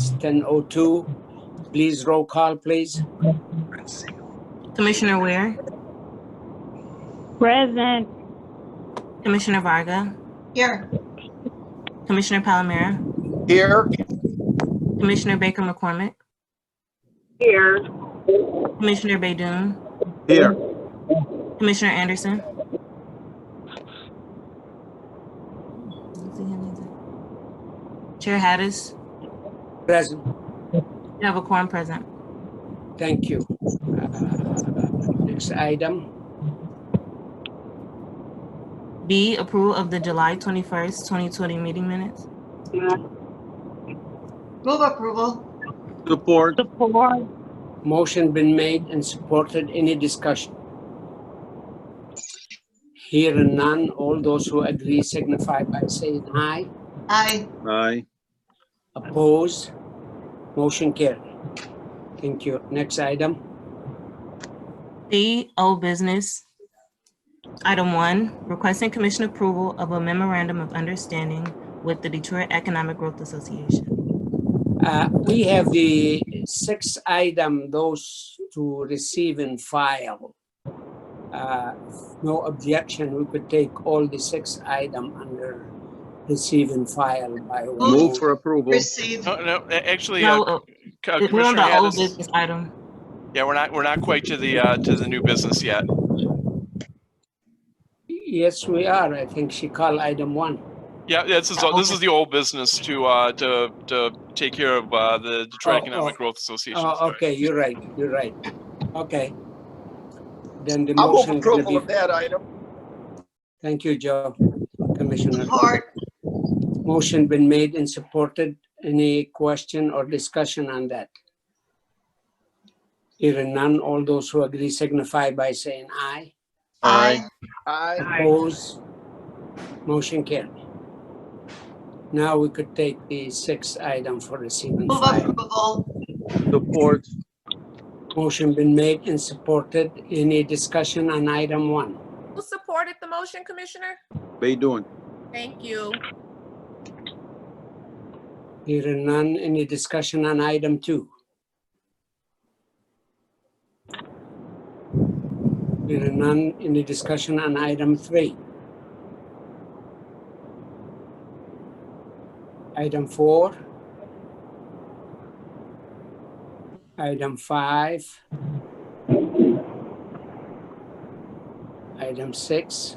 It's 10:02. Please roll call, please. Commissioner Ware, Present. Commissioner Varga, Here. Commissioner Palomera, Here. Commissioner Baker McCormick, Here. Commissioner Baydoun, Here. Commissioner Anderson. Chair Hattis, Present. you have a quorum present. Thank you. Next item. B, approval of the July 21st, 2020 meeting minutes. Move approval. Support. Support. Motion been made and supported. Any discussion? Hearing none, all those who agree signify by saying aye. Aye. Aye. Oppose? Motion carried. Thank you. Next item. C, old business. Item 1, requesting commission approval of a memorandum of understanding with the Detroit Economic Growth Association. We have the 6 item, those to receive and file. No objection, we could take all the 6 item under receive and file by one Move vote. for approval. Receive. No, actually, No, we're on Commissioner the old Hattis, business item. yeah, we're not quite to the new business yet. Yes, we are. I think she called item 1. Yeah, this is the old business to take care of the Detroit Economic Growth Association. Oh, okay, you're right. You're right. Okay. Then the I'll move motion is gonna approval be. of that item. Thank you, Joe. Commissioner. Support. Motion been made and supported. Any question or discussion on that? Hearing none, all those who agree signify by saying aye. Aye. Aye. Oppose? Motion carried. Now we could take the 6 item for receive and Move file. approval. Support. Motion been made and supported. Any discussion on item 1? Who supported the motion, Commissioner? Baydoun. Thank you. Hearing none, any discussion on item 2? Hearing none, any discussion on item 3? Item 4? Item 5? Item 6?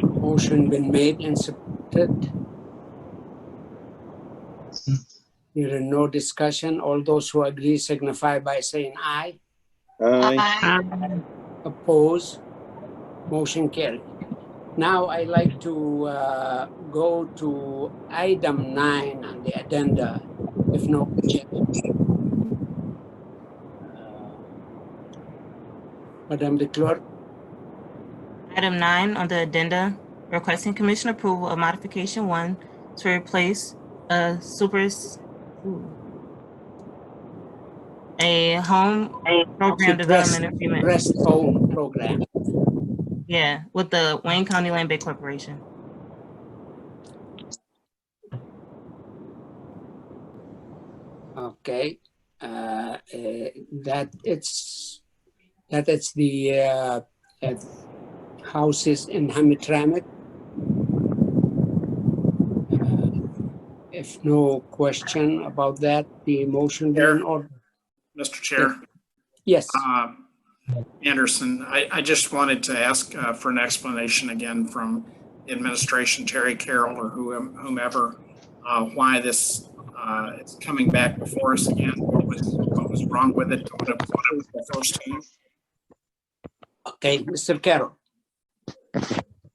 Motion been made and supported. Hearing no discussion, all those who agree signify by saying aye. Aye. Aye. Oppose? Motion carried. Now I'd like to go to item 9 on the addenda, if no objection. Madam the Clerk. Item 9 on the addenda, requesting commission approval of modification 1 to replace a home program development agreement. Rest home program. Yeah, with the Wayne County Land Bank Corporation. Okay, that it's the houses in Hamtramck. If no question about that, the motion be in order. Mr. Chair. Yes. Anderson, I just wanted to ask for an explanation again from administration, Terry Carroll or whomever, why this is coming back before us again. What was wrong with it? What was the first time? Okay, Mr. Carroll.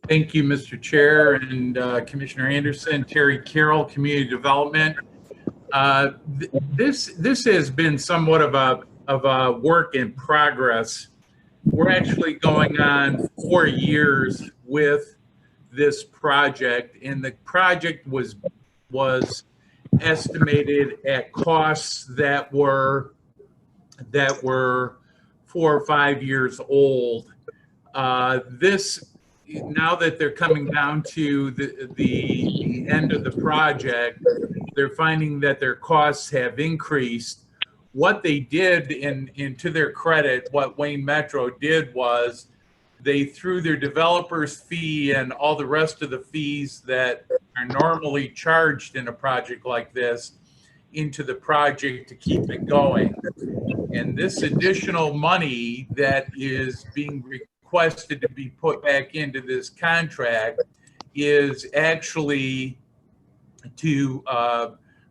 Thank you, Mr. Chair and Commissioner Anderson. Terry Carroll, Community Development. This has been somewhat of a work in progress. We're actually going on 4 years with this project, and the project was estimated at costs that were 4 or 5 years old. Now that they're coming down to the end of the project, they're finding that their costs have increased. What they did, in to their credit, what Wayne Metro did was they threw their developer's fee and all the rest of the fees that are normally charged in a project like this into the project to keep it going. And this additional money that is being requested to be put back into this contract is actually to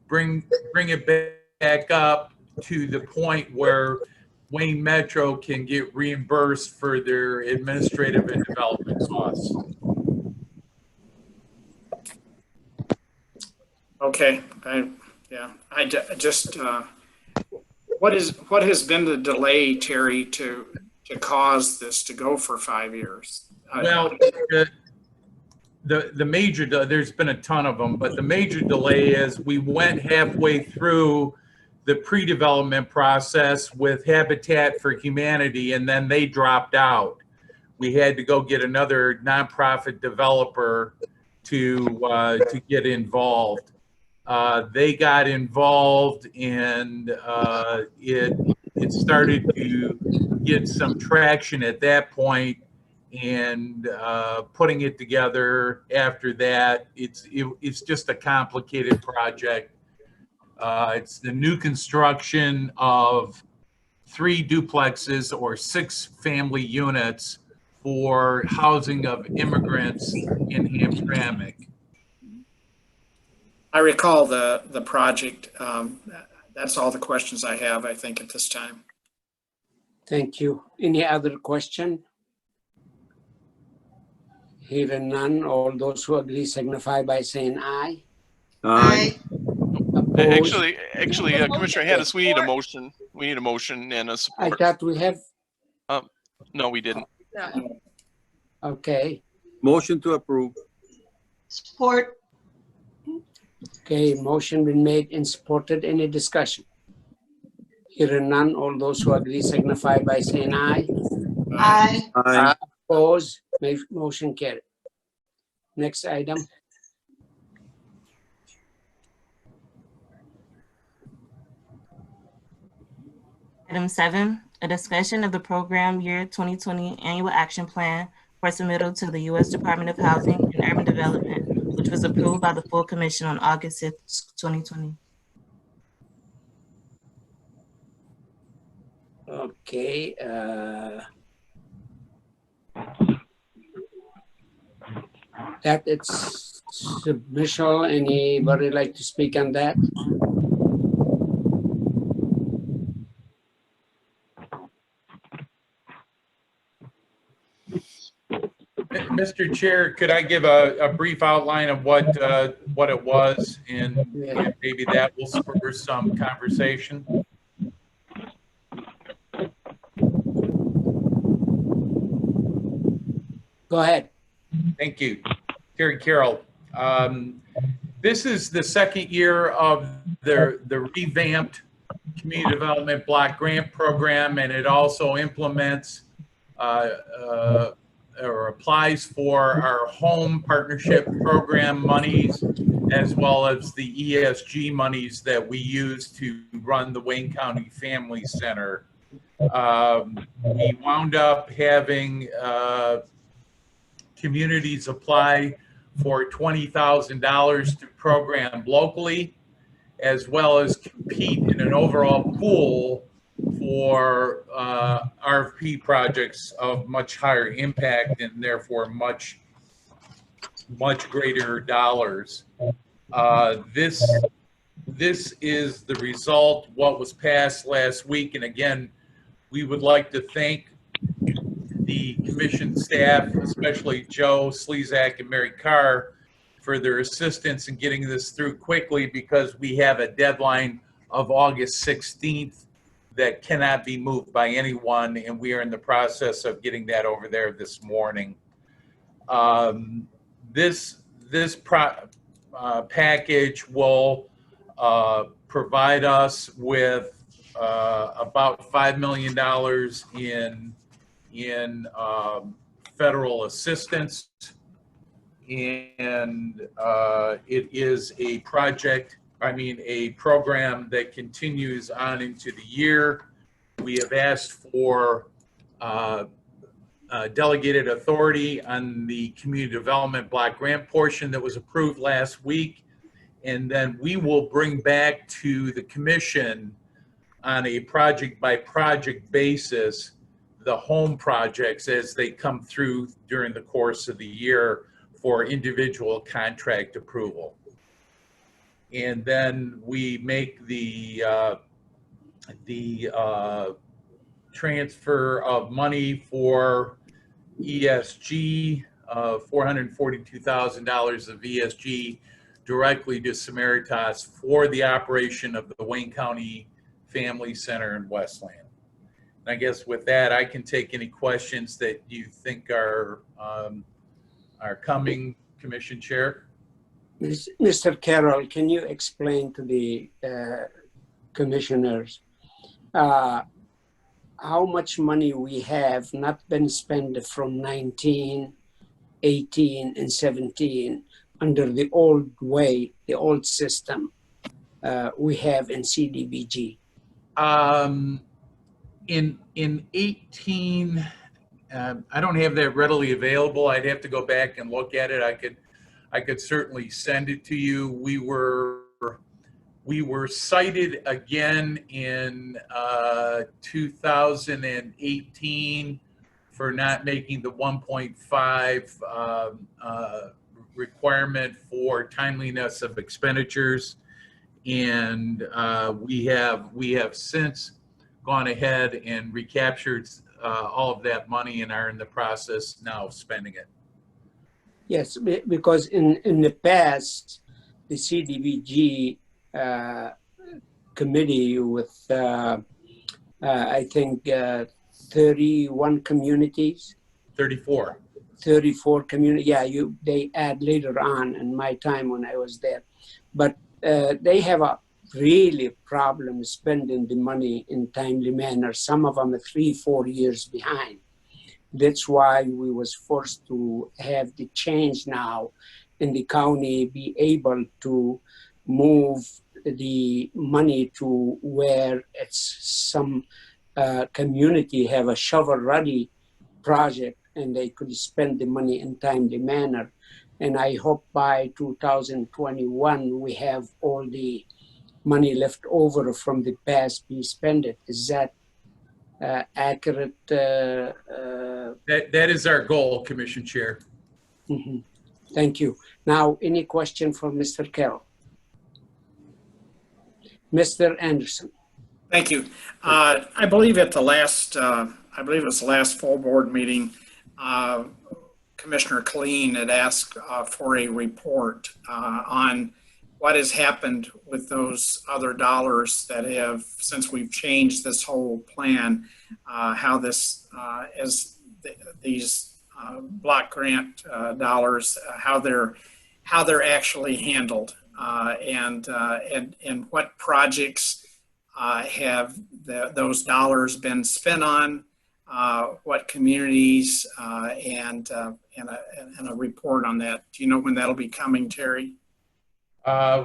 bring it back up to the point where Wayne Metro can get reimbursed for their administrative and development costs. Okay, what has been the delay, Terry, to cause this to go for 5 years? Well, the major, there's been a ton of them, but the major delay is we went halfway through the pre-development process with Habitat for Humanity, and then they dropped out. We had to go get another nonprofit developer to get involved. They got involved, and it started to get some traction at that point, and putting it together after that, it's just a complicated project. It's the new construction of 3 duplexes or 6 family units for housing of immigrants in Hamtramck. I recall the project. That's all the questions I have, I think, at this time. Thank you. Any other question? Hearing none, all those who agree signify by saying aye. Aye. Opposed? Actually, Commissioner Hannis, we need a motion. We need a motion and a I support. thought we have, No, we didn't. No. okay. Motion to approve. Support. Okay, motion been made and supported. Any discussion? Hearing none, all those who agree signify by saying aye. Aye. Aye. Opposed? Motion carried. Next item. Item 7, a discussion of the program year 2020 annual action plan for submittal to the U.S. Department of Housing and Urban Development, which was approved by the full commission on August 6, 2020. Okay. That it's submission. Anybody like to speak on that? Mr. Chair, could I give a brief outline of what it was, and maybe that will spur some conversation? Go ahead. Thank you. Terry Carroll. This is the second year of the revamped Community Development Block Grant Program, and it also implements or applies for our home partnership program monies, as well as the ESG monies that we use to run the Wayne County Family Center. We wound up having communities apply for $20,000 to program locally, as well as compete in an overall pool for RFP projects of much higher impact and therefore much greater dollars. This is the result, what was passed last week. And again, we would like to thank the commission staff, especially Joe Slezak and Mary Carr, for their assistance in getting this through quickly, because we have a deadline of August 16th that cannot be moved by anyone, and we are in the process of getting that over there this morning. This package will provide us with about $5 million in federal assistance, and it is a project a program that continues on into the year. We have asked for delegated authority on the community development block grant portion that was approved last week. And then we will bring back to the commission on a project by project basis the home projects as they come through during the course of the year for individual contract approval. And then we make the transfer of money for ESG, $442,000 of ESG directly to Samaritas for the operation of the Wayne County Family Center in Westland. And I guess with that, I can take any questions that you think are coming, Commission Chair. Mr. Carroll, can you explain to the commissioners how much money we have not been spent from 19, 18, and 17 under the old way, the old system we have in CDBG? In 18, I don't have that readily available. I'd have to go back and look at it. I could certainly send it to you. We were cited again in 2018 for not making the 1.5 requirement for timeliness of expenditures, and we have since gone ahead and recaptured all of that money and are in the process now of spending it. Yes, because in the past, the CDBG committee with, I think, 31 communities. 34. 34 community. Yeah, they add later on in my time when I was there. But they have a really problem spending the money in timely manner. Some of them are 3-4 years behind. That's why we was forced to have the change now in the county, be able to move the money to where it's some community have a shovel-ready project and they could spend the money in timely manner. And I hope by 2021 we have all the money left over from the past be spent. Is that accurate? That is our goal, Commission Chair. Mm-hmm. Thank you. Now, any question for Mr. Carroll? Mr. Anderson. Thank you. I believe at the last, I believe it was the last full board meeting, Commissioner Killeen had asked for a report on what has happened with those other dollars that have, since we've changed this whole plan, how this, as these block grant dollars, how they're actually handled, and what projects have those dollars been spent on, what communities, and a report on that. Do you know when that'll be coming, Terry?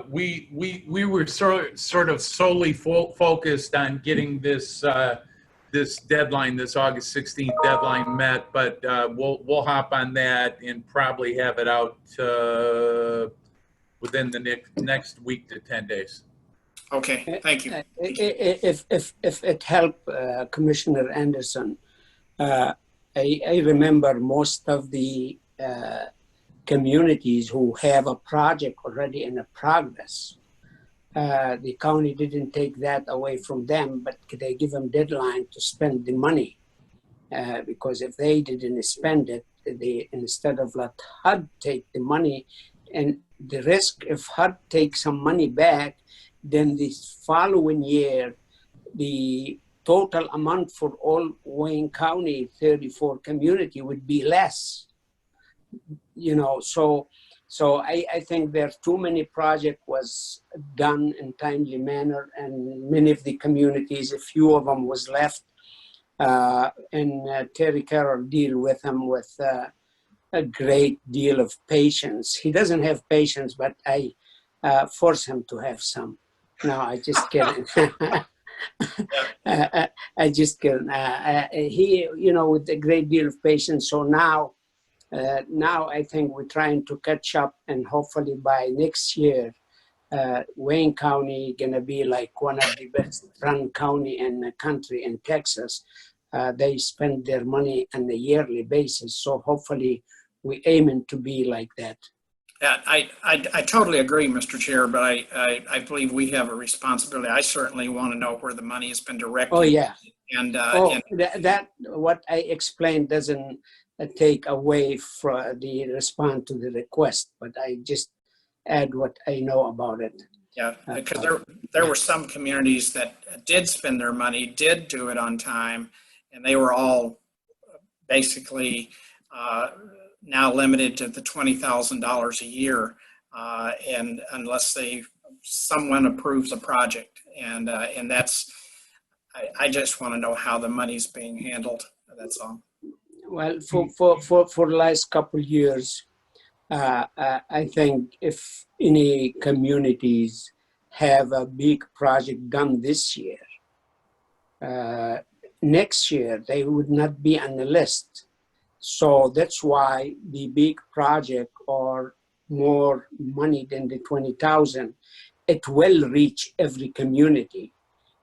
We were sort of solely focused on getting this this deadline, this August 16th deadline met, but we'll hop on that and probably have it out within the next week to 10 days. Okay, thank you. If it help, Commissioner Anderson, I remember most of the communities who have a project already in a progress. The county didn't take that away from them, but they give them deadline to spend the money. Because if they didn't spend it, they, instead of let HUD take the money, and the risk if HUD takes some money back, then the following year, the total amount for all Wayne County 34 community would be less. You know, so I think there too many project was done in timely manner, and many of the communities, a few of them was left, and Terry Carroll deal with them with a great deal of patience. He doesn't have patience, but I force him to have some. No, I just kidding. I just kidding. He, with a great deal of patience. So now I think we're trying to catch up, and hopefully by next year, Wayne County gonna be like one of the best run county in the country in Texas. They spend their money on a yearly basis, so hopefully we aiming to be like that. Yeah, I totally agree, Mr. Chair, but I believe we have a responsibility. I certainly want to know where the money has been directed. Oh yeah. And That what I explained doesn't take away from the response to the request, but I just add what I know about it. Yeah, because there were some communities that did spend their money, did do it on time, and they were all basically now limited to the $20,000 a year, and unless someone approves a project, and that's, I just want to know how the money's being handled. That's all. Well, for the last couple of years, I think if any communities have a big project done this year, next year they would not be on the list. So that's why the big project or more money than the 20,000, it will reach every community.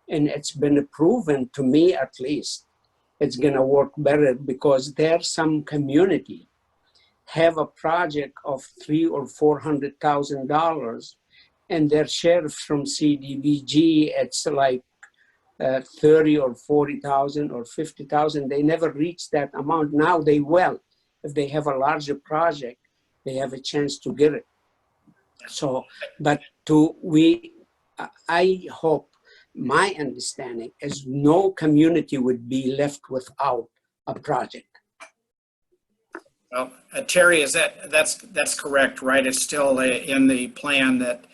And it's been proven to me, at least, it's gonna work better because there are some community have a project of $300,000 or $400,000, and their share from CDBG, it's like 30 or 40,000 or 50,000. They never reach that amount. Now they will. If they have a larger project, they have a chance to get it. So, but I hope, my understanding is no community would be left without a project. Well, Terry, that's correct, right? It's still in the plan that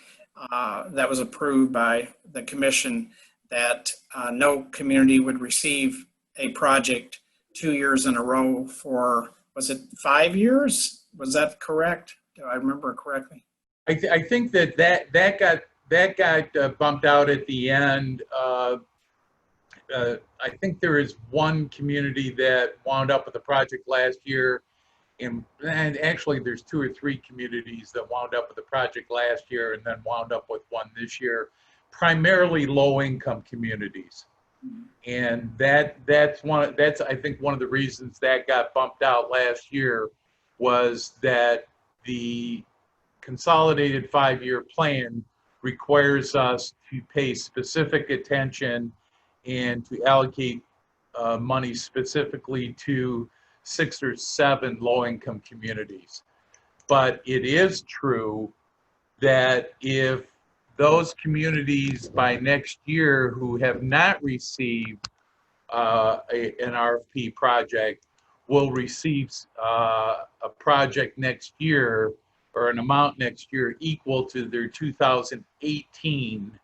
was approved by the commission, that no community would receive a project 2 years in a row for, was it 5 years? Was that correct? Do I remember correctly? I think that got bumped out at the end. I think there is one community that wound up with a project last year, and actually there's 2 or 3 communities that wound up with a project last year and then wound up with one this year, primarily low-income communities. And that's I think one of the reasons that got bumped out last year was that the consolidated 5-year plan requires us to pay specific attention and to allocate money specifically to 6 or 7 low-income communities. But it is true that if those communities by next year who have not received an RFP project will receive a project next year, or an amount next year equal to their 2018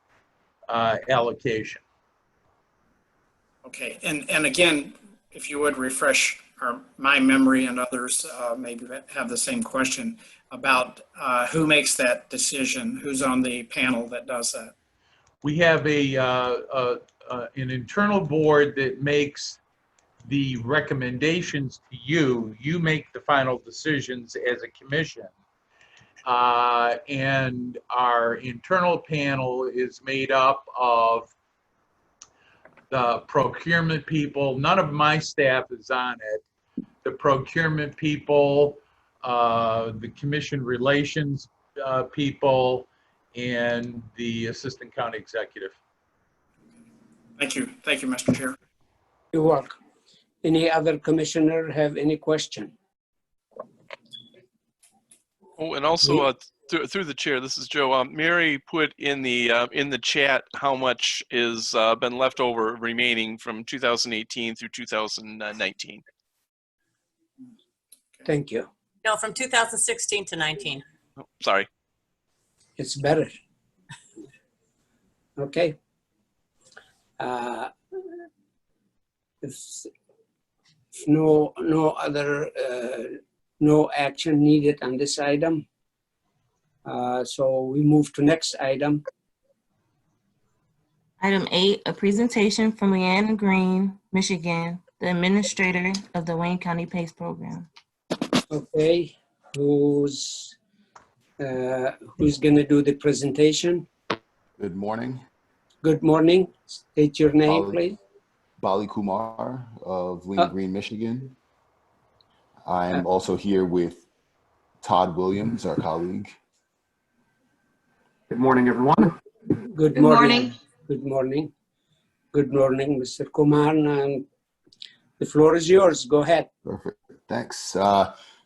allocation. Okay, and again, if you would refresh my memory, and others maybe have the same question about who makes that decision, who's on the panel that does that? We have an internal board that makes the recommendations to you. You make the final decisions as a commission. And our internal panel is made up of the procurement people. None of my staff is on it. The procurement people, the commission relations people, and the assistant county executive. Thank you, Mr. Chair. You're welcome. Any other commissioner have any question? Oh, and also through the chair, this is Joe. Mary put in the chat how much is been left over remaining from 2018 through 2019. Thank you. No, from 2016 to 19. Oh, sorry. It's better. Okay. If no action needed on this item, So we move to next item. Item 8, a presentation from Leanne Green, Michigan, the administrator of the Wayne County PACE program. Okay, who's gonna do the presentation? Good morning. Good morning. State your name, Bali- please. Bali Kumar of Lean Green, Michigan. I'm also here with Todd Williams, our colleague. Good morning, everyone. Good morning. Good morning. Good morning, Mr. Kumar, and the floor is yours. Go ahead. Perfect. Thanks.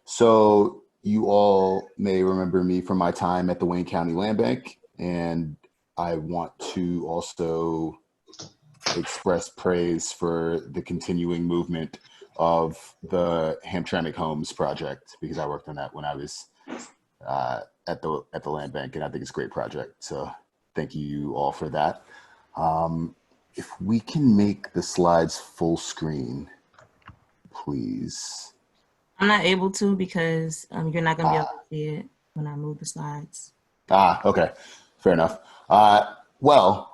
So you all may remember me from my time at the Wayne County Land Bank, and I want to also express praise for the continuing movement of the Hamtramck Homes project, because I worked on that when I was at the land bank, and I think it's a great project. So thank you all for that. If we can make the slides full screen, please. I'm not able to because you're not going to be able to see it when I move the slides. Okay, fair enough. Well,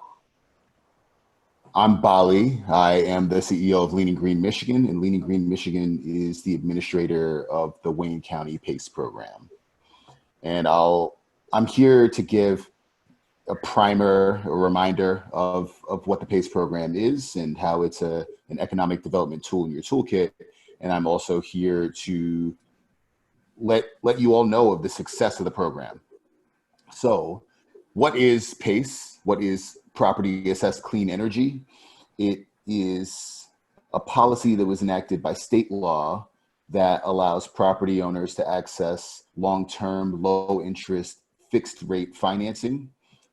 I'm Bali. I am the CEO of Lean Green, Michigan, and Lean Green, Michigan is the administrator of the Wayne County PACE program. And I'm here to give a primer, a reminder of what the PACE program is and how it's an economic development tool in your toolkit. And I'm also here to let you all know of the success of the program. So what is PACE? What is Property Assessed Clean Energy? It is a policy that was enacted by state law that allows property owners to access long-term, low-interest, fixed-rate financing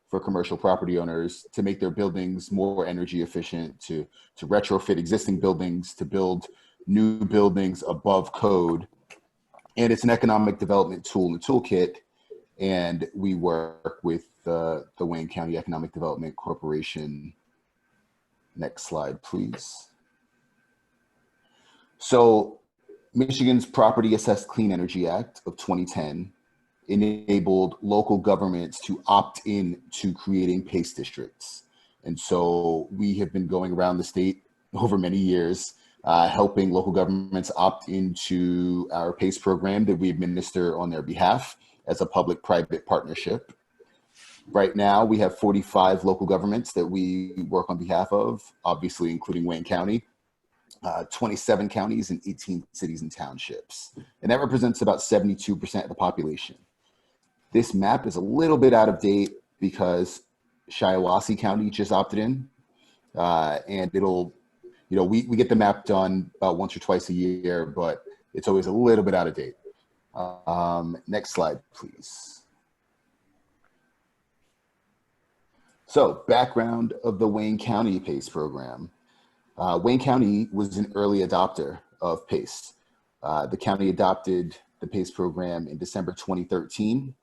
for commercial property owners to make their buildings more energy efficient, to retrofit existing buildings, to build new buildings above code. And it's an economic development tool in the toolkit. And we work with the Wayne County Economic Development Corporation. Next slide, please. So Michigan's Property Assessed Clean Energy Act of 2010 enabled local governments to opt in to creating PACE districts. And so we have been going around the state over many years, helping local governments opt into our PACE program that we administer on their behalf as a public-private partnership. Right now, we have 45 local governments that we work on behalf of, obviously including Wayne County, 27 counties and 18 cities and townships. And that represents about 72% of the population. This map is a little bit out of date because Shiawassee County just opted in, and it'll, we get the map done about once or twice a year, but it's always a little bit out of date. Next slide, please. So background of the Wayne County PACE program. Wayne County was an early adopter of PACE. The county adopted the PACE program in December 2013,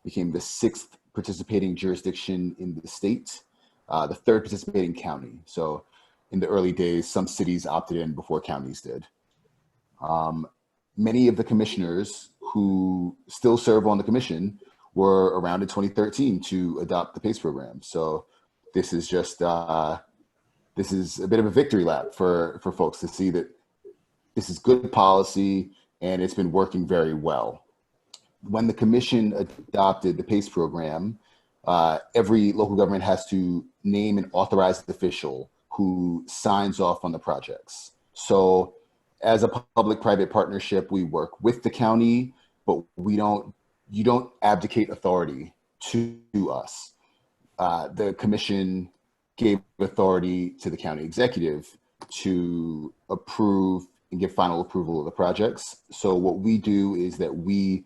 became the 6th participating jurisdiction in the state, the 3rd participating county. So in the early days, some cities opted in before counties did. Many of the commissioners who still serve on the commission were around in 2013 to adopt the PACE program. So this is just, this is a bit of a victory lap for folks to see that this is good policy and it's been working very well. When the commission adopted the PACE program, every local government has to name an authorized official who signs off on the projects. So as a public-private partnership, we work with the county, but you don't abdicate authority to us. The commission gave authority to the county executive to approve and give final approval of the projects. So what we do is that we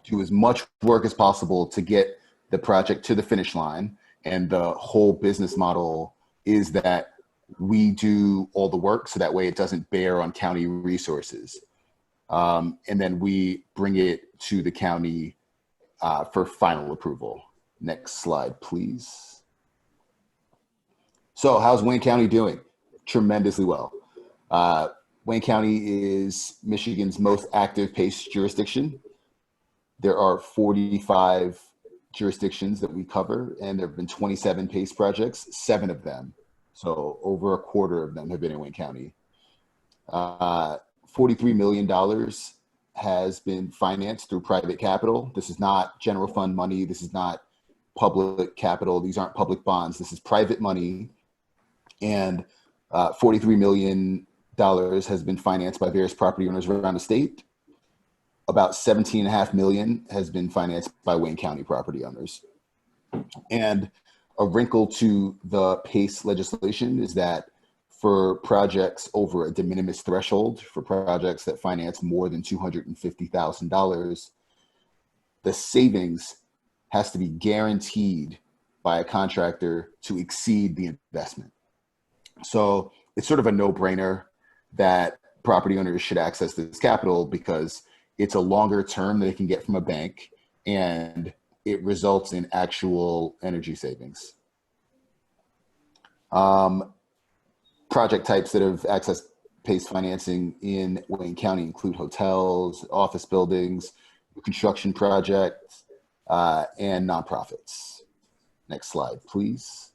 do as much work as possible to get the project to the finish line. And the whole business model is that we do all the work so that way it doesn't bear on county resources. And then we bring it to the county for final approval. Next slide, please. So how's Wayne County doing? Tremendously well. Wayne County is Michigan's most active PACE jurisdiction. There are 45 jurisdictions that we cover, and there have been 27 PACE projects, 7 of them. So over a quarter of them have been in Wayne County. $43 million has been financed through private capital. This is not general fund money. This is not public capital. These aren't public bonds. This is private money. And $43 million has been financed by various property owners around the state. About $17.5 million has been financed by Wayne County property owners. And a wrinkle to the PACE legislation is that for projects over a de minimis threshold, for projects that finance more than $250,000, the savings has to be guaranteed by a contractor to exceed the investment. So it's sort of a no-brainer that property owners should access this capital because it's a longer term that they can get from a bank and it results in actual energy savings. Project types that have accessed PACE financing in Wayne County include hotels, office buildings, construction projects, and nonprofits. Next slide, please.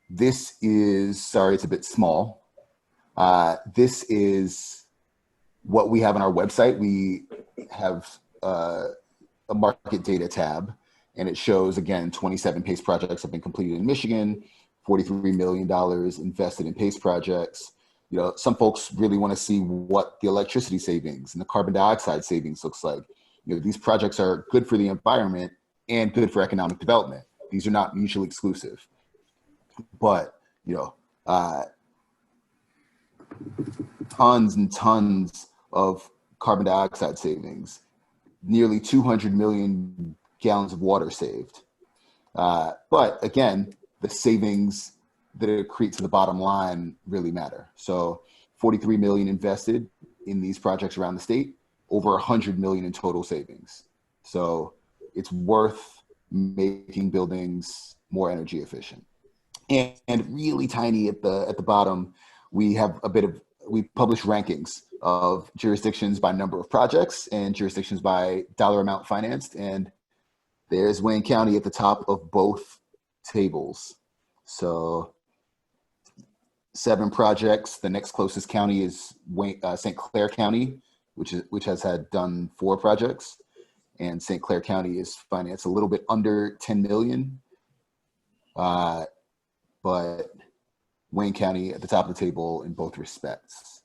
This is, sorry, it's a bit small. This is what we have on our website. We have a market data tab, and it shows, again, 27 PACE projects have been completed in Michigan, $43 million invested in PACE projects. You know, some folks really want to see what the electricity savings and the carbon dioxide savings looks like. You know, these projects are good for the environment and good for economic development. These are not mutually exclusive. But, you know, tons and tons of carbon dioxide savings, nearly 200 million gallons of water saved. But again, the savings that it accretes to the bottom line really matter. So 43 million invested in these projects around the state, over 100 million in total savings. So it's worth making buildings more energy efficient. And really tiny at the bottom, we have we publish rankings of jurisdictions by number of projects and jurisdictions by dollar amount financed. And there's Wayne County at the top of both tables. So 7 projects. The next closest county is St. Clair County, which has done 4 projects. And St. Clair County is financed a little bit under 10 million. But Wayne County at the top of the table in both respects.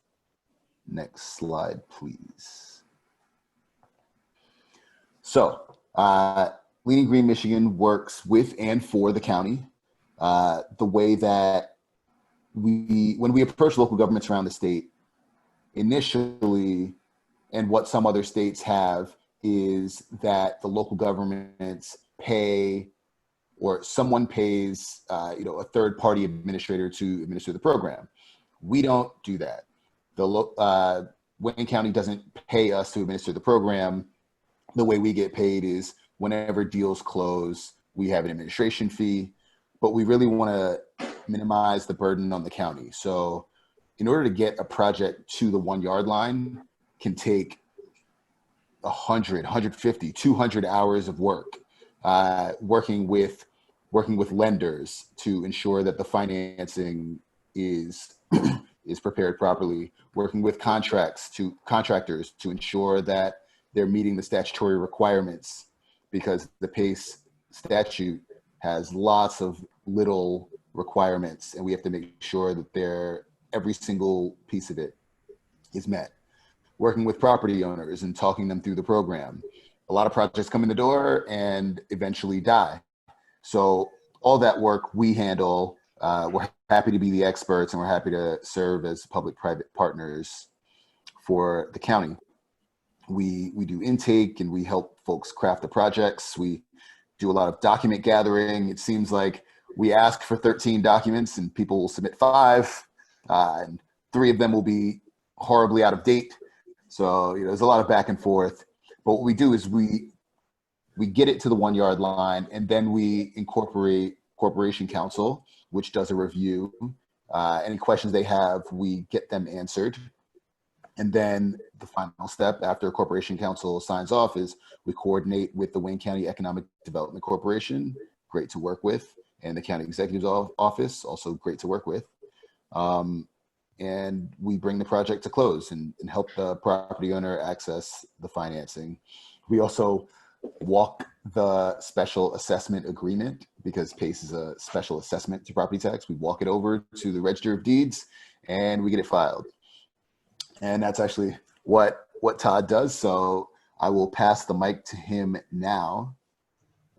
Next slide, please. So, Leading Green Michigan works with and for the county. The way that when we approach local governments around the state, initially, and what some other states have, is that the local governments pay, or someone pays, a third-party administrator to administer the program. We don't do that. Wayne County doesn't pay us to administer the program. The way we get paid is whenever deals close, we have an administration fee, but we really want to minimize the burden on the county. So in order to get a project to the 1 yard line can take 100, 150, 200 hours of work, working with lenders to ensure that the financing is prepared properly, working with contractors to ensure that they're meeting the statutory requirements, because the PACE statute has lots of little requirements, and we have to make sure that every single piece of it is met. Working with property owners and talking them through the program. A lot of projects come in the door and eventually die. So all that work we handle. We're happy to be the experts, and we're happy to serve as public-private partners for the county. We do intake, and we help folks craft the projects. We do a lot of document gathering. It seems like we ask for 13 documents and people will submit 5, and 3 of them will be horribly out of date. So there's a lot of back and forth. But what we do is we get it to the 1 yard line, and then we incorporate Corporation Counsel, which does a review. Any questions they have, we get them answered. And then the final step after Corporation Council signs off is we coordinate with the Wayne County Economic Development Corporation, great to work with, and the County Executive's Office, also great to work with. And we bring the project to close and help the property owner access the financing. We also walk the special assessment agreement, because PACE is a special assessment to property tax. We walk it over to the Register of Deeds and we get it filed. And that's actually what Todd does. So I will pass the mic to him now,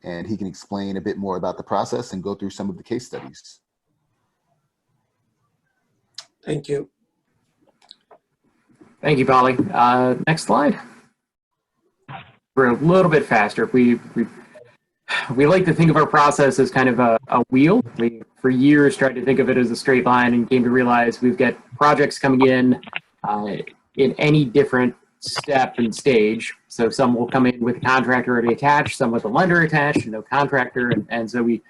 and he can explain a bit more about the process and go through some of the case studies. Thank you. Thank you, Polly. Next slide. We're a little bit faster. We like to think of our process as kind of a wheel. We, for years, tried to think of it as a straight line and came to realize we've got projects coming in any different step and stage. So some will come in with a contractor already attached, some with a lender attached, no contractor. And so we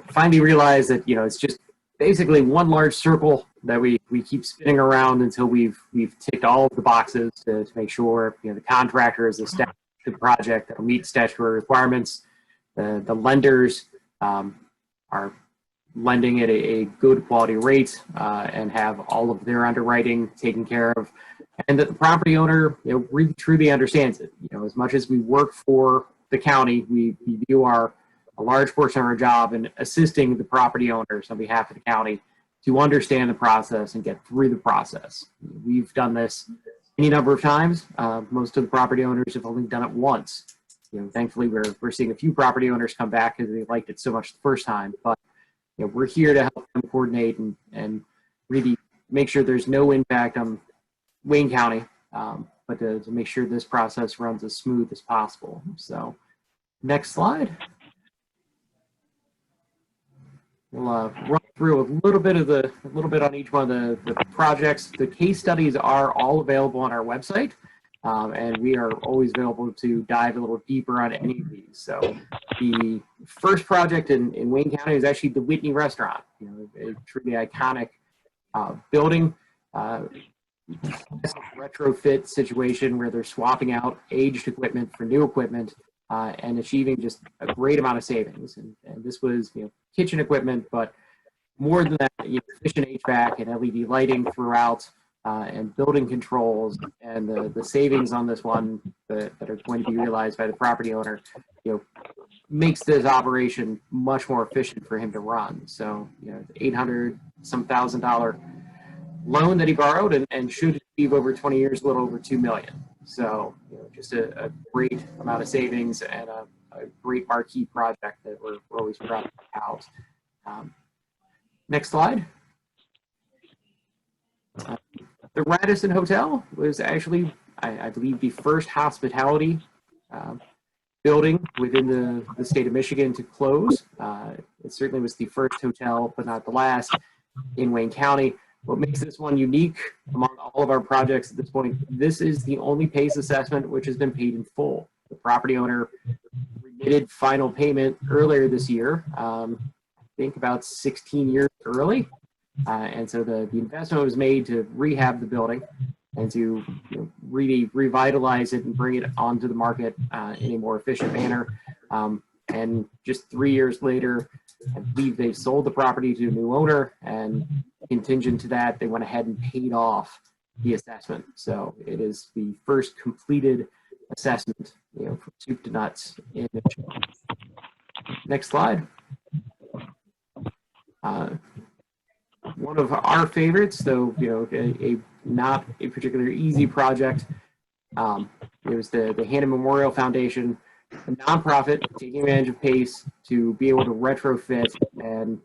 finally realized that, it's just basically one large circle that we keep spinning around until we've ticked all of the boxes to make sure the contractor is established the project that will meet statutory requirements. The lenders are lending at a good quality rate and have all of their underwriting taken care of, and that the property owner really truly understands it. As much as we work for the county, we view a large portion of our job in assisting the property owners on behalf of the county to understand the process and get through the process. We've done this any number of times. Most of the property owners have only done it once. Thankfully, we're seeing a few property owners come back because they liked it so much the first time. But we're here to help them coordinate and really make sure there's no impact on Wayne County, but to make sure this process runs as smooth as possible. So, next slide. We'll run through a little bit on each one of the projects. The case studies are all available on our website, and we are always available to dive a little deeper on any of these. So the first project in Wayne County is actually the Whitney Restaurant, a truly iconic building, retrofit situation where they're swapping out aged equipment for new equipment. And achieving just a great amount of savings. And this was, kitchen equipment, but more than that, efficient HVAC and LED lighting throughout, and building controls, and the savings on this one that are going to be realized by the property owner, makes this operation much more efficient for him to run. So, the $800,000 loan that he borrowed and should achieve over 20 years, a little over $2 million. So, just a great amount of savings and a great marquee project that we're always proud to out. Next slide. The Radisson Hotel was actually, I believe, the first hospitality building within the state of Michigan to close. It certainly was the first hotel, but not the last, in Wayne County. What makes this one unique among all of our projects at this point, this is the only PACE assessment which has been paid in full. The property owner remitted final payment earlier this year, I think about 16 years early. And so the investment was made to rehab the building and to really revitalize it and bring it onto the market in a more efficient manner. And just 3 years later, I believe they sold the property to a new owner, and contingent to that, they went ahead and paid off the assessment. So it is the first completed assessment, from soup to nuts in Michigan. Next slide. One of our favorites, though, not a particularly easy project. It was the Hanna Memorial Foundation, a nonprofit taking advantage of PACE to be able to retrofit and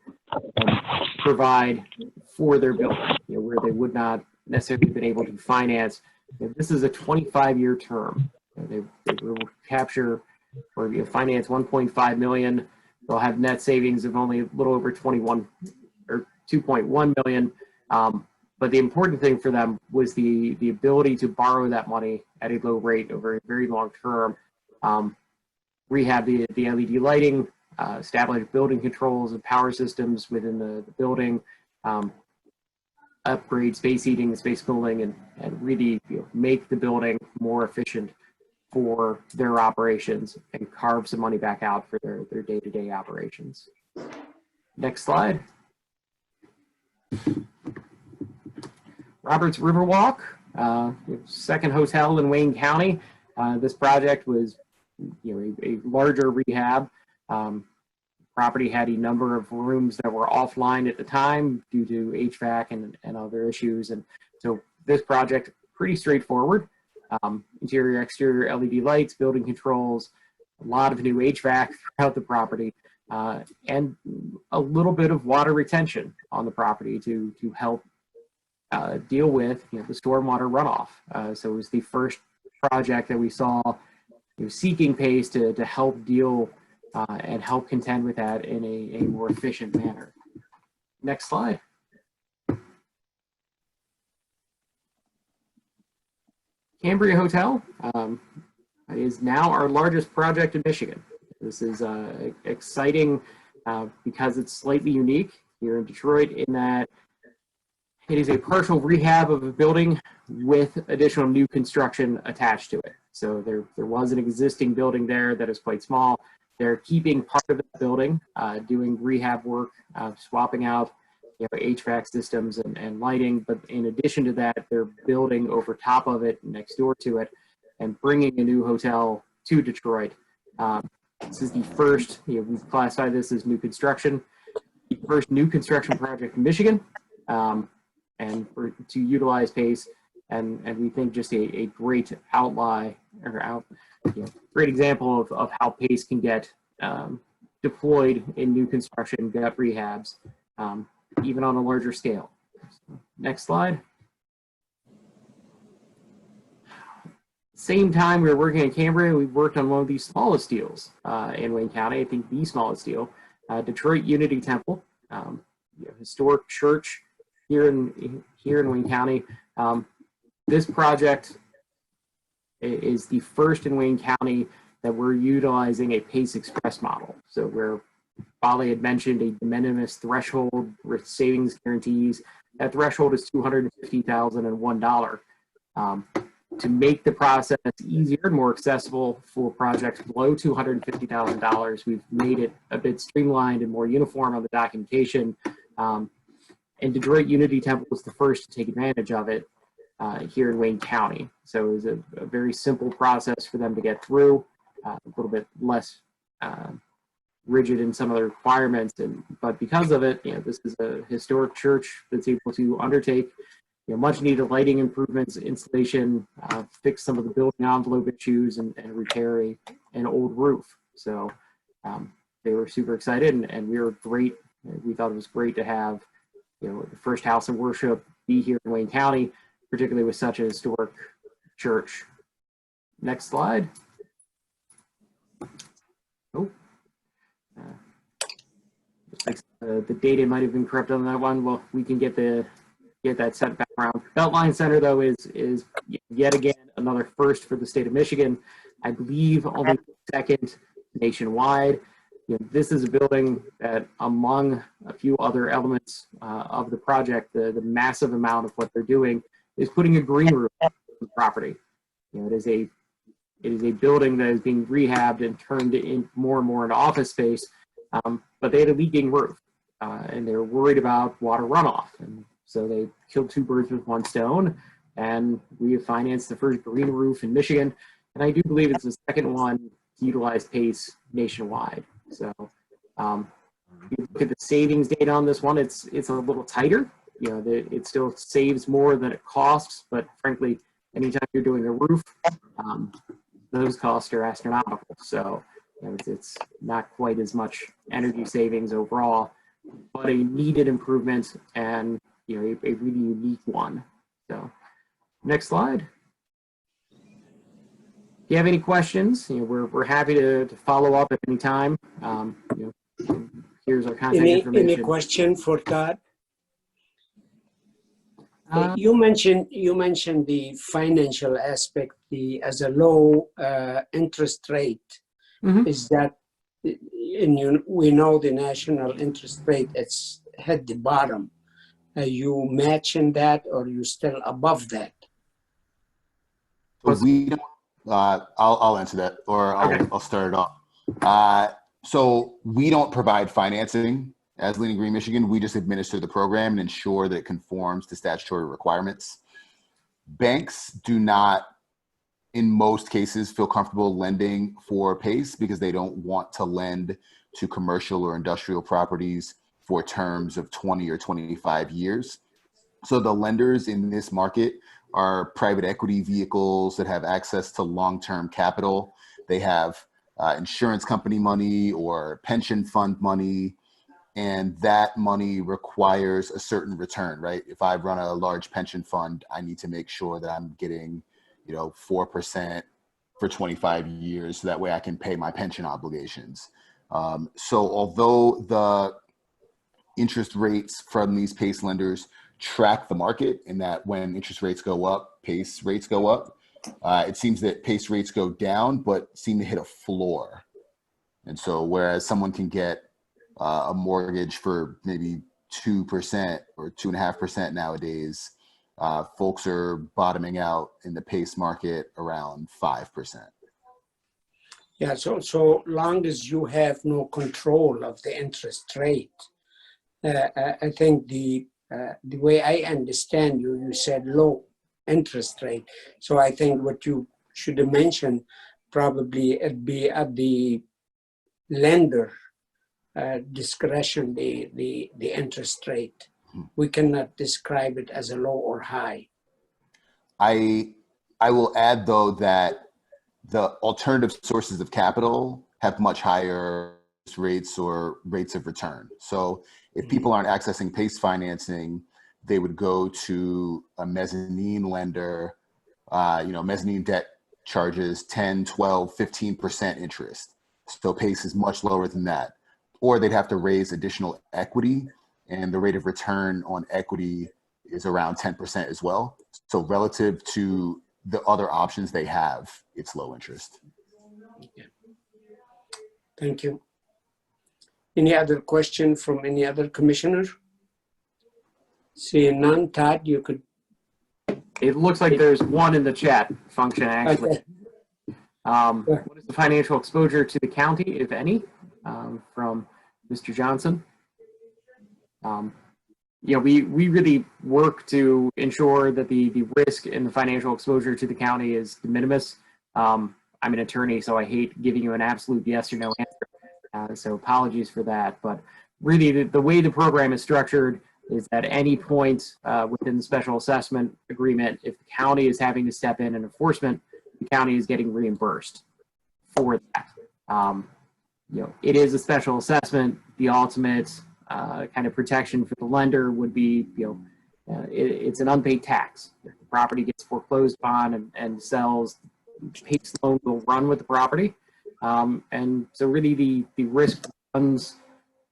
provide for their building, where they would not necessarily been able to finance. This is a 25-year term. They will capture or finance $1.5 million. They'll have net savings of only a little over 21 or 2.1 million. But the important thing for them was the ability to borrow that money at a low rate over a very long term. Rehab the LED lighting, establish building controls and power systems within the building, upgrade space heating, space cooling, and really make the building more efficient for their operations and carve some money back out for their day-to-day operations. Next slide. Robert's Riverwalk, second hotel in Wayne County. This project was a larger rehab. Property had a number of rooms that were offline at the time due to HVAC and other issues. And so this project, pretty straightforward. Interior, exterior LED lights, building controls, a lot of new HVAC throughout the property, and a little bit of water retention on the property to help deal with the stormwater runoff. So it was the first project that we saw seeking pace to help deal and help contend with that in a more efficient manner. Next slide. Cambria Hotel is now our largest project in Michigan. This is exciting because it's slightly unique here in Detroit in that it is a partial rehab of a building with additional new construction attached to it. So there was an existing building there that is quite small. They're keeping part of the building, doing rehab work, swapping out HVAC systems and lighting. But in addition to that, they're building over top of it, next door to it, and bringing a new hotel to Detroit. This is the first, we've classified this as new construction, the first new construction project in Michigan, and to utilize PACE. And we think just a great great example of how PACE can get deployed in new construction, gut rehabs, even on a larger scale. Next slide. Same time we were working in Cambria, we worked on one of the smallest deals in Wayne County. I think the smallest deal, Detroit Unity Temple, historic church here in Wayne County. This project is the first in Wayne County that we're utilizing a PACE Express model. So where Bali had mentioned a de minimis threshold with savings guarantees, that threshold is $250,001. To make the process easier and more accessible for projects below $250,000, we've made it a bit streamlined and more uniform on the documentation. And Detroit Unity Temple was the first to take advantage of it here in Wayne County. So it was a very simple process for them to get through, a little bit less rigid in some of the requirements. But because of it, this is a historic church that's able to undertake much needed lighting improvements, installation, fix some of the building envelope issues, and repair an old roof. So they were super excited, and we were great. We thought it was great to have the first house of worship be here in Wayne County, particularly with such a historic church. Next slide. Oh, the data might have been corrupted on that one. Well, we can get that set background. Beltline Center, though, is yet again another first for the state of Michigan. I believe only second nationwide. This is a building that, among a few other elements of the project, the massive amount of what they're doing is putting a green roof on the property. It is a building that is being rehabbed and turned in more and more into office space, but they had a leaking roof, and they were worried about water runoff. And so they killed two birds with one stone, and we have financed the first green roof in Michigan, and I do believe it's the second one to utilize PACE nationwide. So if you look at the savings data on this one, it's a little tighter. It still saves more than it costs, but frankly, anytime you're doing a roof, those costs are astronomical. So it's not quite as much energy savings overall, but a needed improvement and a really unique one. So next slide. If you have any questions, we're happy to follow up at any time. Here's our contact information. Any question for Todd? You mentioned the financial aspect, as a low interest rate. Mm-hmm. Is that, and we know the national interest rate, it's hit the bottom. Are you matching that or you still above that? So we don't, I'll answer that, or I'll start it off. So we don't provide financing as Leading Green Michigan. We just administer the program and ensure that it conforms to statutory requirements. Banks do not, in most cases, feel comfortable lending for PACE because they don't want to lend to commercial or industrial properties for terms of 20 or 25 years. So the lenders in this market are private equity vehicles that have access to long-term capital. They have insurance company money or pension fund money, and that money requires a certain return, right? If I run a large pension fund, I need to make sure that I'm getting, 4% for 25 years, so that way I can pay my pension obligations. So although the interest rates from these PACE lenders track the market, in that when interest rates go up, PACE rates go up, it seems that PACE rates go down, but seem to hit a floor. And so whereas someone can get a mortgage for maybe 2% or 2.5% nowadays, folks are bottoming out in the PACE market around 5%. Yeah, so long as you have no control of the interest rate, I think the way I understand you, you said low interest rate. So I think what you should have mentioned probably it'd be at the lender discretion, the interest rate. We cannot describe it as a low or high. I will add though that the alternative sources of capital have much higher rates or rates of return. So if people aren't accessing PACE financing, they would go to a mezzanine lender. Mezzanine debt charges 10, 12, 15% interest. So PACE is much lower than that. Or they'd have to raise additional equity, and the rate of return on equity is around 10% as well. So relative to the other options they have, it's low interest. Thank you. Any other question from any other commissioner? Seeing none, Todd, you could. It looks like there's one in the chat function, actually. Okay. What is the financial exposure to the county, if any, from Mr. Johnson? We really work to ensure that the risk and the financial exposure to the county is de minimis. I'm an attorney, so I hate giving you an absolute yes or no answer. So apologies for that. But really, the way the program is structured is at any point within the special assessment agreement, if the county is having to step in enforcement, the county is getting reimbursed for that. It is a special assessment. The ultimate kind of protection for the lender would be, it's an unpaid tax. If the property gets foreclosed upon and sells, PACE loan will run with the property. And so really the risk runs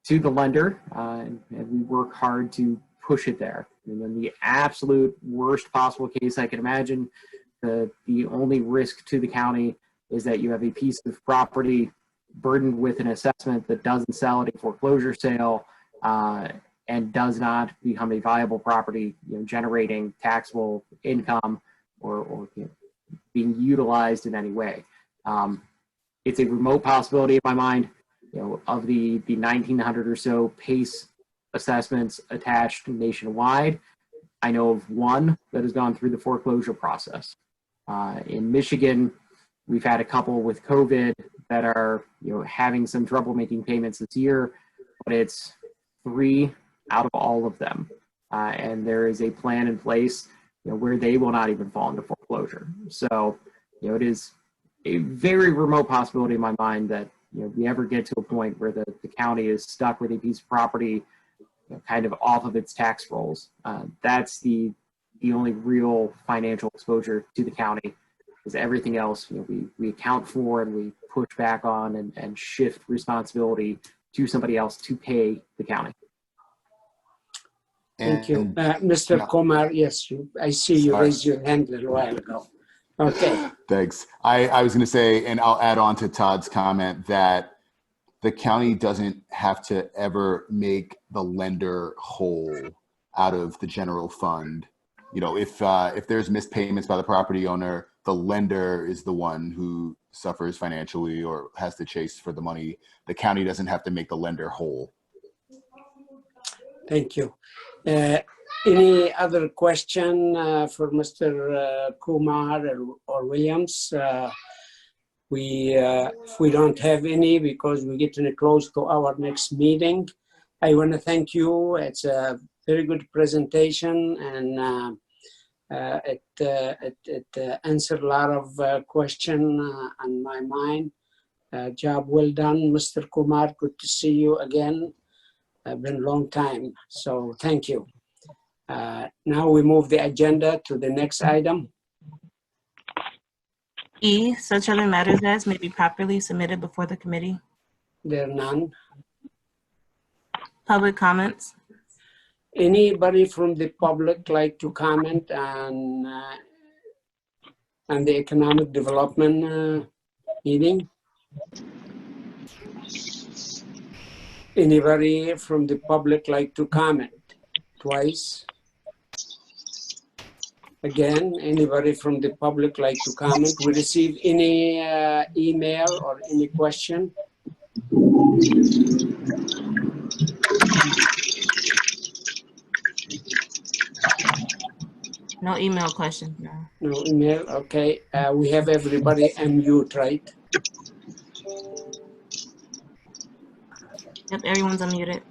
to the lender, and we work hard to push it there. And in the absolute worst possible case I can imagine, the only risk to the county is that you have a piece of property burdened with an assessment that doesn't sell at a foreclosure sale and does not become a viable property, generating taxable income or being utilized in any way. It's a remote possibility in my mind. Of the 1,900 or so PACE assessments attached nationwide, I know of one that has gone through the foreclosure process. In Michigan, we've had a couple with COVID that are having some trouble making payments this year, but it's 3 out of all of them. And there is a plan in place where they will not even fall into foreclosure. So it is a very remote possibility in my mind that we ever get to a point where the county is stuck with a piece of property kind of off of its tax rolls. That's the only real financial exposure to the county, because everything else we account for and we push back on and shift responsibility to somebody else to pay the county. Thank you. Mr. Komar, yes, I see you raised your hand a little while ago. Okay. Thanks. I was going to say, and I'll add on to Todd's comment, that the county doesn't have to ever make the lender whole out of the general fund. You know, if there's missed payments by the property owner, the lender is the one who suffers financially or has to chase for the money. The county doesn't have to make the lender whole. Thank you. Any other question for Mr. Kumar or Williams? If we don't have any, because we're getting close to our next meeting, I want to thank you. It's a very good presentation, and it answered a lot of questions on my mind. Job well done, Mr. Kumar. Good to see you again. Been a long time, so thank you. Now we move the agenda to the next item. E, such other matters as may be properly submitted before the committee. There are none. Public comments. Anybody from the public like to comment on the economic development meeting? Anybody from the public like to comment? Twice. Again, anybody from the public like to comment? We receive any email or any question? No email questions, no. No email, okay. We have everybody unmute, right? Yep, everyone's unmuted.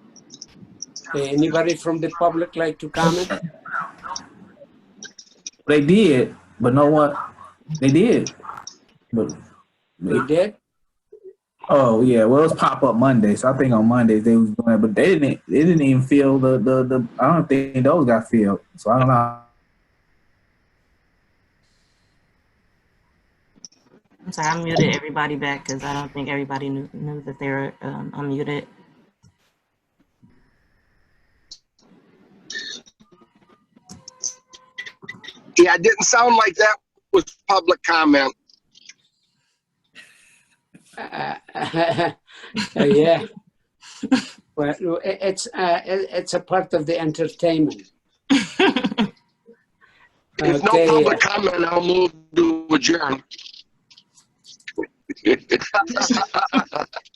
Okay, anybody from the public like to comment? They did, but no one. They did, but They did? Oh yeah, well it was pop up Monday, so I think on Mondays they was doing it, but they didn't even fill the. I don't think those got filled, so I don't know. I'm sorry, I muted everybody back because I don't think everybody knew that they were unmuted. Yeah, it didn't sound like that was public comment. Yeah. Well, it's a part of the entertainment. If no public comment, I'll move to adjourn.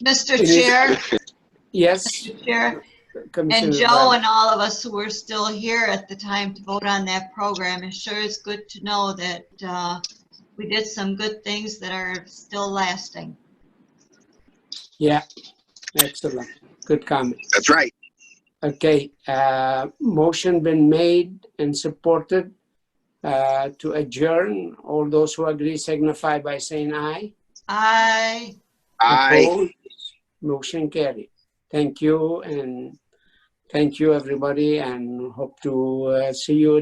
Mr. Chair. Yes. Mr. Chair. Commissioner And Joe Brown. and all of us who were still here at the time to vote on that program, it sure is good to know that we did some good things that are still lasting. Yeah, excellent. Good comment. That's right. Okay, motion been made and supported to adjourn. All those who agree signify by saying aye. Aye. Aye. Opposed? Motion carried. Thank you, and thank you everybody, and hope to see you